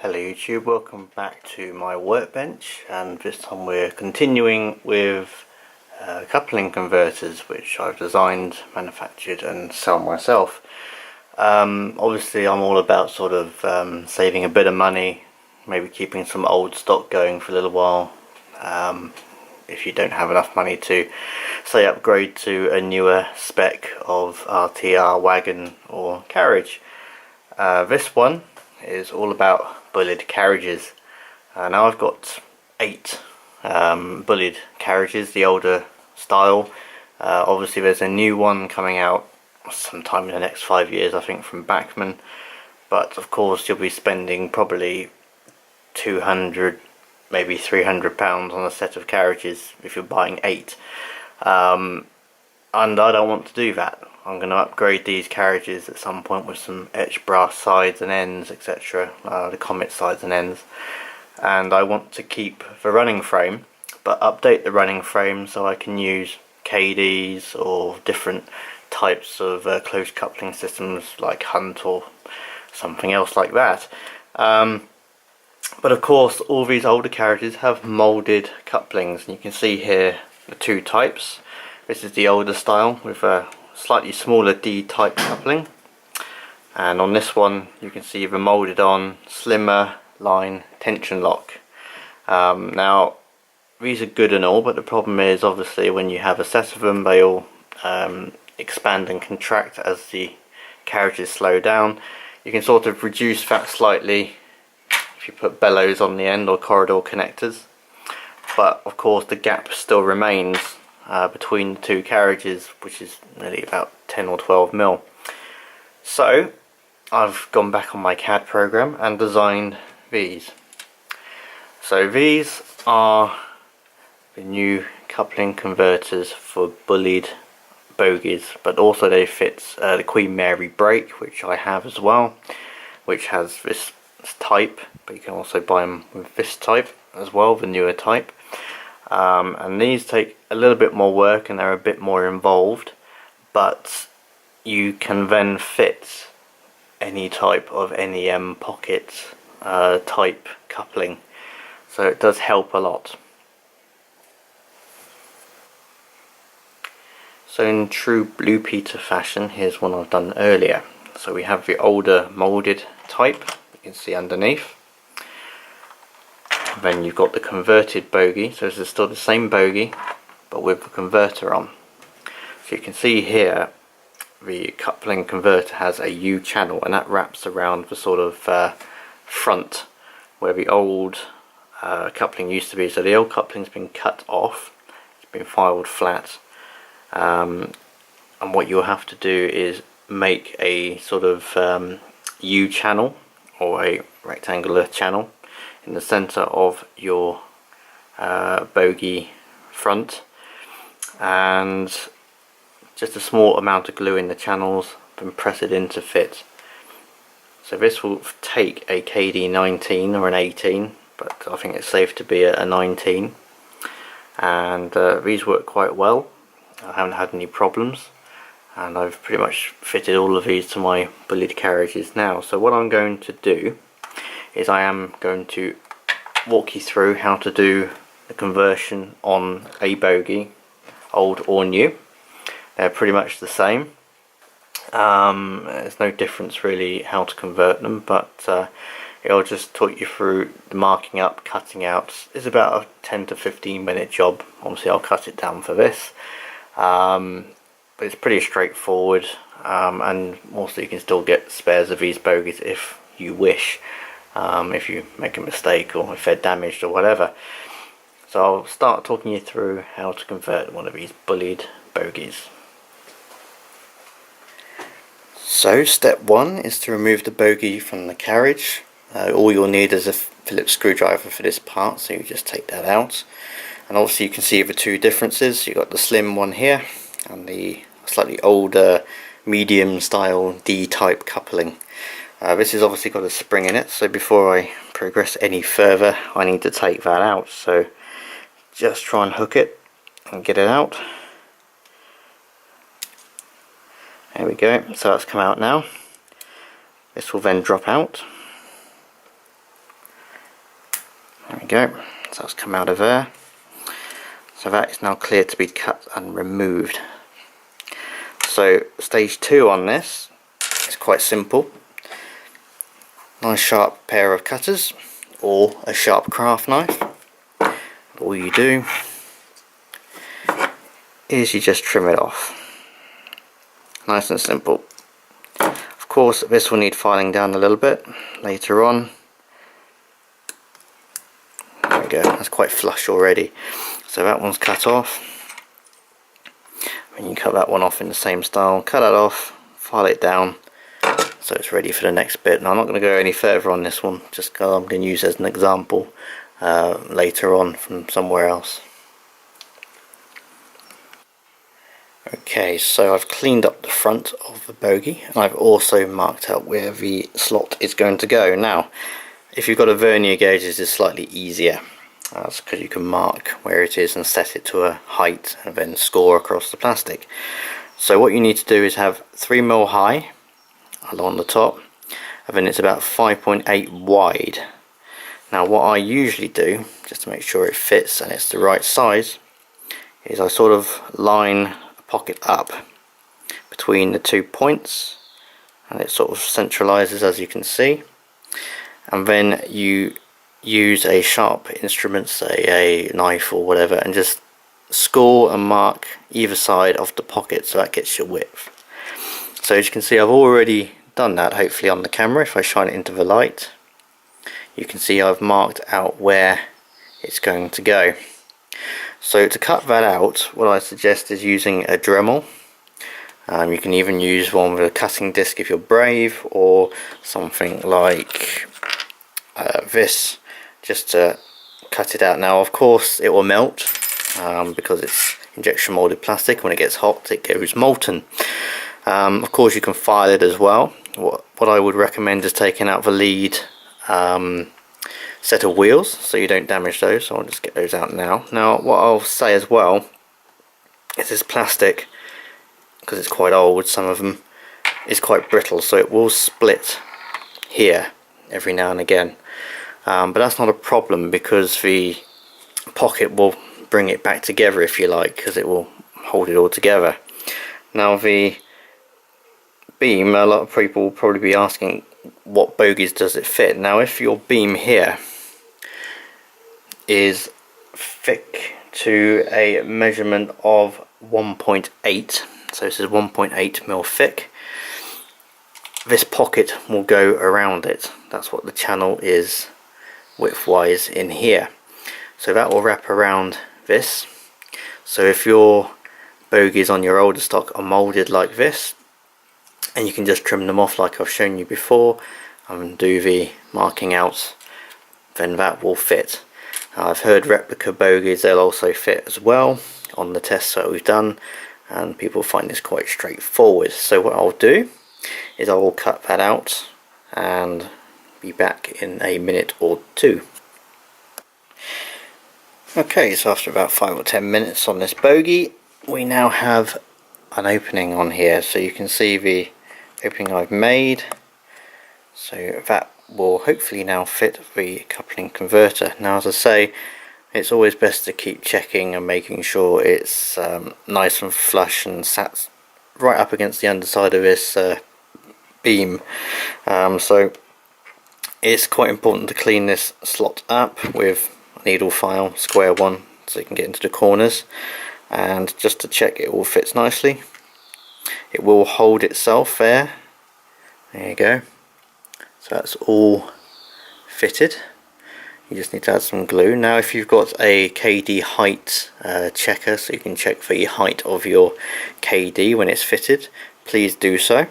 Hello YouTube, welcome back to my workbench, and this time we're continuing with coupling converters which I've designed, manufactured and sell myself. Obviously I'm all about sort of saving a bit of money, maybe keeping some old stock going for a little while, if you don't have enough money to say upgrade to a newer spec of RTR, wagon or carriage. This one is all about Bulleid carriages. Now I've got 8 Bulleid carriages, the older style. Obviously there's a new one coming out sometime in the next 5 years, I think, from Bachmann, but of course you'll be spending probably 200 maybe £300 on a set of carriages if you're buying 8, and I don't want to do that. I'm going to upgrade these carriages at some point with some etched brass sides and ends, etc., the Comet sides and ends, and I want to keep the running frame but update the running frame so I can use Kadees or different types of close coupling systems like Hunt or something else like that. But of course all these older carriages have moulded couplings, and you can see here the 2 types. This is the older style with a slightly smaller D-type coupling, and on this one you can see the moulded on slimmer line tension lock. Now these are good and all, but the problem is obviously when you have a set of them they all expand and contract as the carriages slow down. You can sort of reduce that slightly if you put bellows on the end or corridor connectors, but of course the gap still remains between the 2 carriages, which is nearly about 10 or 12 mil. So I've gone back on my CAD program and designed these. So these are the new coupling converters for Bulleid Bogies, but also they fit the Queen Mary brake, which I have as well, which has this type, but you can also buy them with this type as well, the newer type. And these take a little bit more work and they're a bit more involved, but you can then fit any type of NEM pocket type coupling, so it does help a lot. So in true Blue Peter fashion, here's one I've done earlier. So we have the older moulded type, you can see underneath. Then you've got the converted bogie, so this is still the same bogie but with the converter on. So you can see here the coupling converter has a U channel, and that wraps around the sort of front where the old coupling used to be. So the old coupling's been cut off, it's been filed flat, and what you'll have to do is make a sort of U channel or a rectangular channel in the center of your bogie front, and just a small amount of glue in the channels, then press it in to fit. So this will take a Kadee 19 or an 18, but I think it's safe to be a 19, and these work quite well. I haven't had any problems, and I've pretty much fitted all of these to my Bulleid carriages now. So what I'm going to do is I am going to walk you through how to do the conversion on a bogie, old or new. They're pretty much the same. There's no difference really how to convert them, but it'll just talk you through the marking up, cutting out. It's about a 10 to 15 minute job. Obviously I'll cut it down for this, but it's pretty straightforward, and also you can still get spares of these bogies if you wish, if you make a mistake or if they're damaged or whatever. So I'll start talking you through how to convert one of these Bulleid bogies. So step 1 is to remove the bogie from the carriage. All you'll need is a Phillips screwdriver for this part, so you just take that out. And obviously you can see the 2 differences. You've got the slim one here and the slightly older medium style D-type coupling. This has obviously got a spring in it, so before I progress any further I need to take that out. So just try and hook it and get it out. There we go, so that's come out now. This will then drop out. you go, so that's come out of there. So that is now clear to be cut and removed. So stage 2 on this is quite simple. Nice sharp pair of cutters or a sharp craft knife. All you do is you just trim it off. Nice and simple. Of course this will need filing down a little bit later on. There we go, that's quite flush already. So that one's cut off. And you cut that one off in the same style, cut that off, file it down, so it's ready for the next bit. Now I'm not going to go any further on this one, just I'm going to use it as an example later on from somewhere else. Okay, so I've cleaned up the front of the bogie and I've also marked out where the slot is going to go. Now if you've got a vernier gauge, this is slightly easier. That's because you can mark where it is and set it to a height and then score across the plastic. So what you need to do is have 3mm high along the top, and then it's about 5.8 wide. Now what I usually do, just to make sure it fits and it's the right size, is I sort of line a pocket up between the 2 points, and it sort of centralizes, as you can see, and then you use a sharp instrument, say a knife or whatever, and just score and mark either side of the pocket, so that gets your width. So as you can see, I've already done that, hopefully on the camera. If I shine it into the light, you can see I've marked out where it's going to go. So to cut that out, what I suggest is using a Dremel. You can even use one with a cutting disc if you're brave, or something like this, just to cut it out. Now of course it will melt because it's injection molded plastic. When it gets hot it goes molten. Of course you can file it as well. What I would recommend is taking out the lead set of wheels so you don't damage those. So I'll just get those out now. Now what I'll say as well is this plastic, because it's quite old, some of them is quite brittle, so it will split here every now and again. But that's not a problem because the pocket will bring it back together, if you like, because it will hold it all together. Now the beam, a lot of people will probably be asking what bogies does it fit. Now if your beam here is thick to a measurement of 1.8, so this is 1.8mm thick, this pocket will go around it. That's what the channel is width-wise in here. So that will wrap around this. So if your bogies on your older stock are molded like this, and you can just trim them off like I've shown you before and do the marking out, then that will fit. I've heard replica bogies, they'll also fit as well on the tests that we've done, and people find this quite straightforward. So what I'll do is I will cut that out and be back in a minute or two. Okay, so after about 5 or 10 minutes on this bogie, we now have an opening on here, so you can see the opening I've made. So that will hopefully now fit the coupling converter. Now as I say, it's always best to keep checking and making sure it's nice and flush and sat right up against the underside of this beam. So it's quite important to clean this slot up with a needle file, square one, so you can get into the corners, and just to check it all fits nicely. It will hold itself there. There you go. So that's all fitted. You just need to add some glue. Now if you've got a Kadee height checker, so you can check the height of your Kadee when it's fitted, please do so.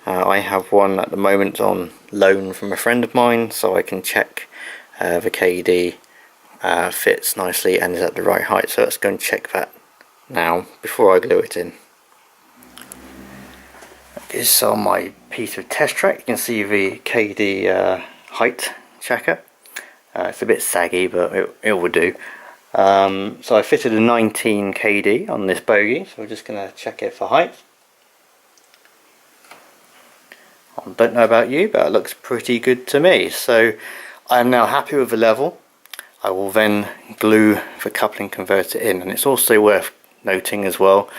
I have one at the moment on loan from a friend of mine, so I can check the Kadee fits nicely and is at the right height. So let's go and check that now before I glue it in. This is on my piece of test track. You can see the Kadee height checker. It's a bit saggy, but it will do. So I fitted a 19 Kadee on this bogie, so we're just going to check it for height. I don't know about you, but it looks pretty good to me. So I'm now happy with the level. I will then glue the coupling converter in. And it's also worth noting as well,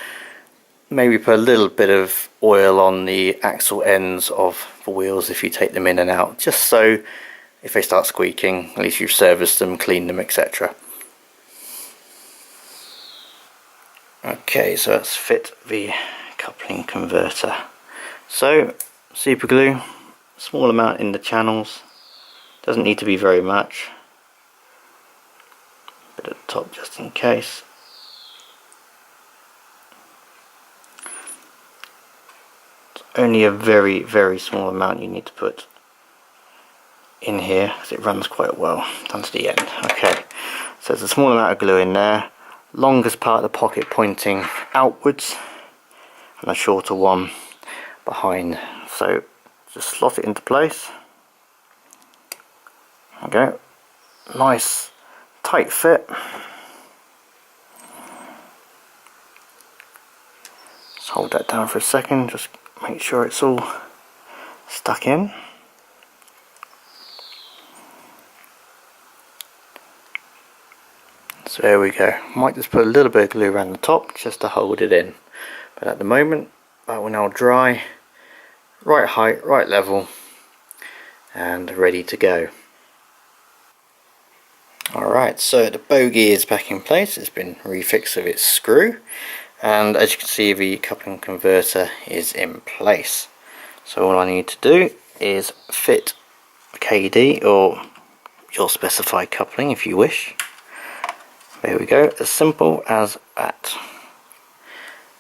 maybe put a little bit of oil on the axle ends of the wheels if you take them in and out, just so if they start squeaking, at least you've serviced them, cleaned them, etc. Okay, so let's fit the coupling converter. So super glue, small amount in the channels, doesn't need to be very much, bit at the top just in case. Only a very, very small amount you need to put in here because it runs quite well down to the end. Okay, so there's a small amount of glue in there, longest part of the pocket pointing outwards and a shorter one behind. So just slot it into place. There we go, nice tight fit. Just hold that down for a second, just make sure it's all stuck in. So there we go. Might just put a little bit of glue around the top just to hold it in. But at the moment that will now dry, right height, right level, and ready to go. Alright, so the bogie is back in place. It's been refixed with its screw. And as you can see, the coupling converter is in place. So all I need to do is fit Kadee or your specified coupling if you wish. There we go, as simple as that.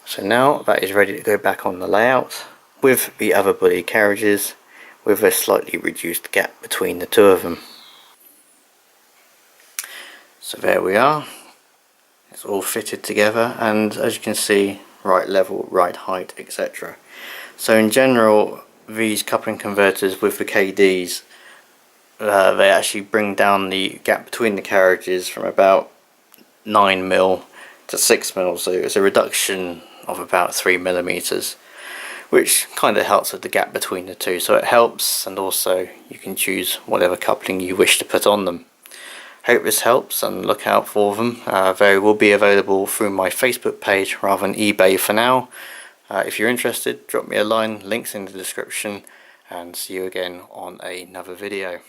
So now that is ready to go back on the layout with the other Bulleid carriages with a slightly reduced gap between the two of them. So there we are. It's all fitted together, and as you can see, right level, right height, etc. So in general, these coupling converters with the Kadees, they actually bring down the gap between the carriages from about 9mm to 6mm, so it's a reduction of about 3mm, which kind of helps with the gap between the two. So it helps, and also you can choose whatever coupling you wish to put on them. Hope this helps, and look out for them. They will be available through my Facebook page rather than eBay for now. If you're interested, drop me a line, links in the description, and see you again on another video.